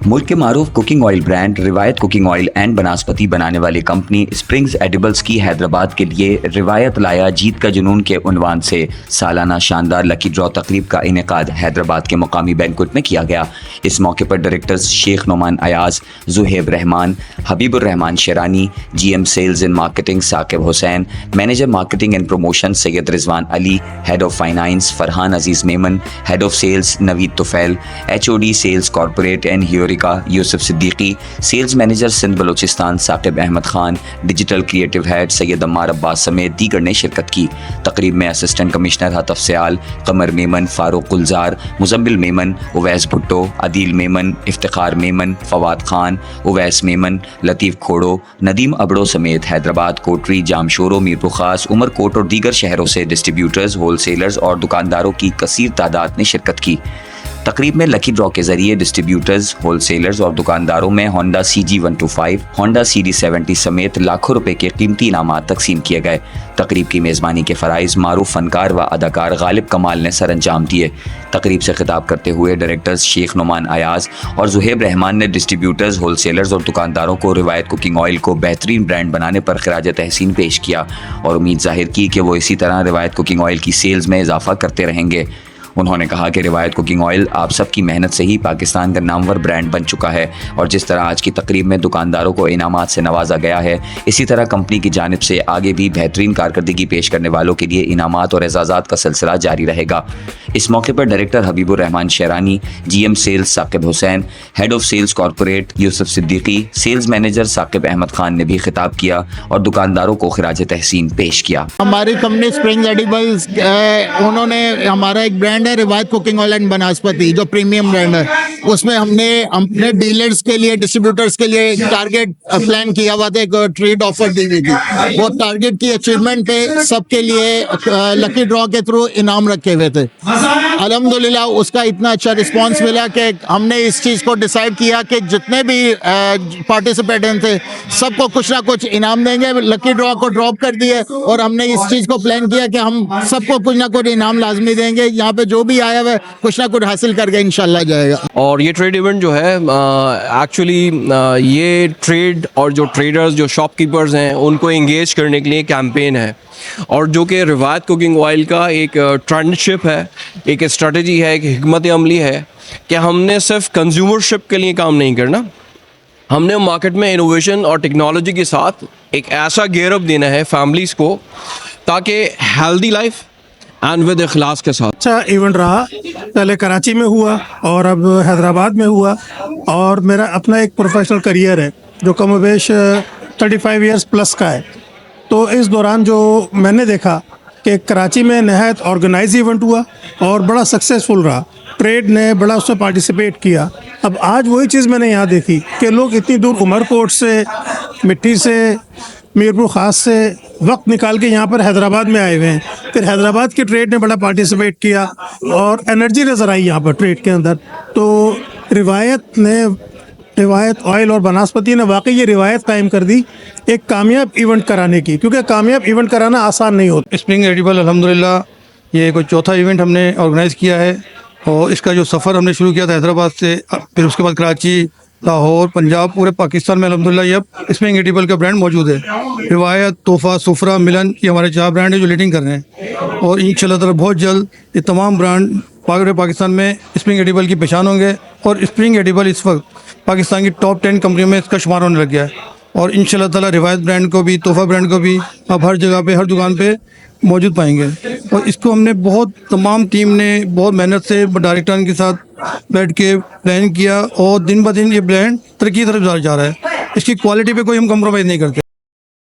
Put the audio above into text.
ملک کے معروف cooking oil brand روایت کوکنگ آئل اینڈ بناسپتی بنانے والی کمپنی اسپرنگز ایڈیبلز کی حیدرآباد کے لیے روایت لایا جیت کا جنون کے عنوان سے سالانہ شاندار لکی ڈرا تقریب کا انعقاد حیدرآباد کے مقامی بینکوٹ میں کیا گیا۔ اس موقع پر directors Sheikh Noman Ayaz, Zohaib Rehman, Habib ur Rehman Sherani, G M sales and marketing Saqib Hussain, manager marketing and promotion Syed Rizwan Ali, head of finance Farhan Aziz Memon, head of sales Naveed Tufail, H O D sales corporate and ہیوریکا Yousuf Siddiqui, sales manager Sindh Balochistan Saqib Ahmed Khan, digital creative head Syed Ammar Abbas سمیت دیگر نے شرکت کی۔ تقریب میں اسسٹنٹ کمشنر ہتف سیال، قمر میمن، فاروق گلزار، مزمل میمن، اویس بھٹو، عدیل میمن، افتخار میمن، فواد خان، اویس میمن، لطیف کھوڑو، ندیم ابڑو سمیت حیدرآباد، کوٹری، جامشورو، میرپور خاص، عمر کوٹ اور دیگر شہروں سے ڈسٹریبیوٹرز، ہول سیلرز اور دکانداروں کی کثیر تعداد نے شرکت کی۔ تقریب میں لکی ڈرا کے ذریعے ڈسٹریبیوٹرز، ہول سیلرز اور دکانداروں میں ہونڈا CG125، ہونڈا CD70 سمیت لاکھوں روپے کے قیمتی انعامات تقسیم کیے گئے۔ تقریب کی میزبانی کے فرائض معروف فنکار و اداکار غالب کمال نے سر انجام دیے۔ تقریب سے خطاب کرتے ہوئے ڈائریکٹرز شیخ نعمان ایاز اور زہیب رحمان نے ڈسٹریبیوٹرز، ہول سیلرز اور دکانداروں کو روایت کوکنگ آئل کو بہترین برانڈ بنانے پر خراج تحسین پیش کیا اور امید ظاہر کی کہ وہ اسی طرح روایت کوکنگ آئل کی سیلز میں اضافہ کرتے رہیں گے۔ انہوں نے کہا کہ روایت کوکنگ آئل آپ سب کی محنت سے ہی پاکستان کا نامور برانڈ بن چکا ہے، اور جس طرح آج کی تقریب میں دکانداروں کو انعامات سے نوازا گیا ہے، اسی طرح کمپنی کی جانب سے آگے بھی بہترین کارکردگی پیش کرنے والوں کے لیے انعامات اور اعزازات کا سلسلہ جاری رہے گا۔ اس موقع پر director Habib ur Rehman Sherani, G M sales Saqib Hussain, head of sales corporate Yousuf Siddiqui, sales manager Saqib Ahmed Khan نے بھی خطاب کیا اور دکانداروں کو خراج تحسین پیش کیا۔ ہماری کمپنی اسپرنگز ایڈیبلز انہوں نے ہمارا ایک برانڈ ہے روایت کوکنگ آئل اینڈ بناسپتی، جو پریمیم برانڈ ہے، اس میں ہم نے اپنے ڈیلرز کے لیے، ڈسٹریبیوٹرز کے لیے ٹارگیٹ پلان کیا ہوا تھا، ایک ٹریڈ آفر دی ہوئی تھی۔ وہ ٹارگیٹ کی اچیومنٹ پہ سب کے لیے لکی ڈرا کے تھرو انعام رکھے ہوئے تھے۔ الحمدللہ اس کا اتنا اچھا رسپانس ملا کہ ہم نے اس چیز کو ڈیسائیڈ کیا کہ جتنے بھی پارٹیسپیٹنٹ تھے سب کو کچھ نہ کچھ انعام دیں گے۔ لکی ڈرا کو ڈراپ کر دیے اور ہم نے اس چیز کو پلان کیا کہ ہم سب کو کچھ نہ کچھ انعام لازمی دیں گے۔ یہاں پہ جو بھی آیا ہوا ہے کچھ نہ کچھ حاصل کر کے انشاءاللہ جائے گا۔ اور یہ ٹریڈ ایونٹ جو ہے ایکچولی یہ ٹریڈ اور جو ٹریڈرز، جو شاپ کیپرز ہیں، ان کو انگیج کرنے کے لیے کیمپین ہے، اور جو کہ روایت کوکنگ آئل کا ایک ٹرینڈشپ ہے، ایک اسٹریٹجی ہے، ایک حکمت عملی ہے کہ ہم نے صرف کنزیومرشپ کے لیے کام نہیں کرنا، ہم نے مارکیٹ میں انوویشن اور ٹیکنالوجی کے ساتھ ایک ایسا گیئر اپ دینا ہے فیملیز کو، تاکہ ہیلدی لائف اینڈ ود اخلاص کے ساتھ۔ اچھا ایونٹ رہا، پہلے کراچی میں ہوا اور اب حیدرآباد میں ہوا، اور میرا اپنا ایک پروفیشنل کریئر ہے جو کم و بیش 35 ایئرس پلس کا ہے۔ تو اس دوران جو میں نے دیکھا کہ کراچی میں نہایت آرگنائز ایونٹ ہوا اور بڑا سکسیزفل رہا، ٹریڈ نے بڑا اس میں پارٹیسپیٹ کیا۔ اب آج وہی چیز میں نے یہاں دیکھی کہ لوگ اتنی دور عمر کوٹ سے، مٹی سے، میرپور خاص سے وقت نکال کے یہاں پر حیدرآباد میں آئے ہوئے ہیں۔ پھر حیدرآباد کے ٹریڈ نے بڑا پارٹیسپیٹ کیا اور انرجی نظر آئی یہاں پر ٹریڈ کے اندر۔ تو روایت آئل اور بناسپتی نے واقعی یہ روایت قائم کر دی ایک کامیاب ایونٹ کرانے کی، کیونکہ کامیاب ایونٹ کرانا آسان نہیں ہوتا۔ اسپرنگ ایڈیبل الحمدللہ یہ کوئی چوتھا ایونٹ ہم نے آرگنائز کیا ہے، اور اس کا جو سفر ہم نے شروع کیا تھا حیدرآباد سے، پھر اس کے بعد کراچی، لاہور، پنجاب، پورے پاکستان میں الحمدللہ یہ اب اسپرنگ ایڈیبل کا برانڈ موجود ہے۔ روایت، تحفہ، سفرہ، ملن، یہ ہمارے 4 برانڈ ہیں جو لیڈنگ کر رہے ہیں، اور انشاءاللہ تعالی بہت جلد یہ تمام برانڈ پورے پاکستان میں اسپرنگ ایڈیبل کی پہچان ہوں گے، اور اسپرنگ ایڈیبل اس وقت پاکستان کی ٹاپ 10 کمپنیوں میں اس کا شمار ہونے لگ گیا ہے، اور انشاءاللہ تعالی روایت برانڈ کو بھی، تحفہ برانڈ کو بھی اب ہر جگہ پہ، ہر دکان پہ موجود پائیں گے۔ اور اس کو ہم نے تمام ٹیم نے بہت محنت سے ڈائریکٹران کے ساتھ بیٹھ کے پلان کیا، اور دن بہ دن یہ برانڈ ترقی کی طرف جا رہا ہے۔ اس کی کوالٹی پہ کوئی ہم کمپرومائز نہیں کرتے۔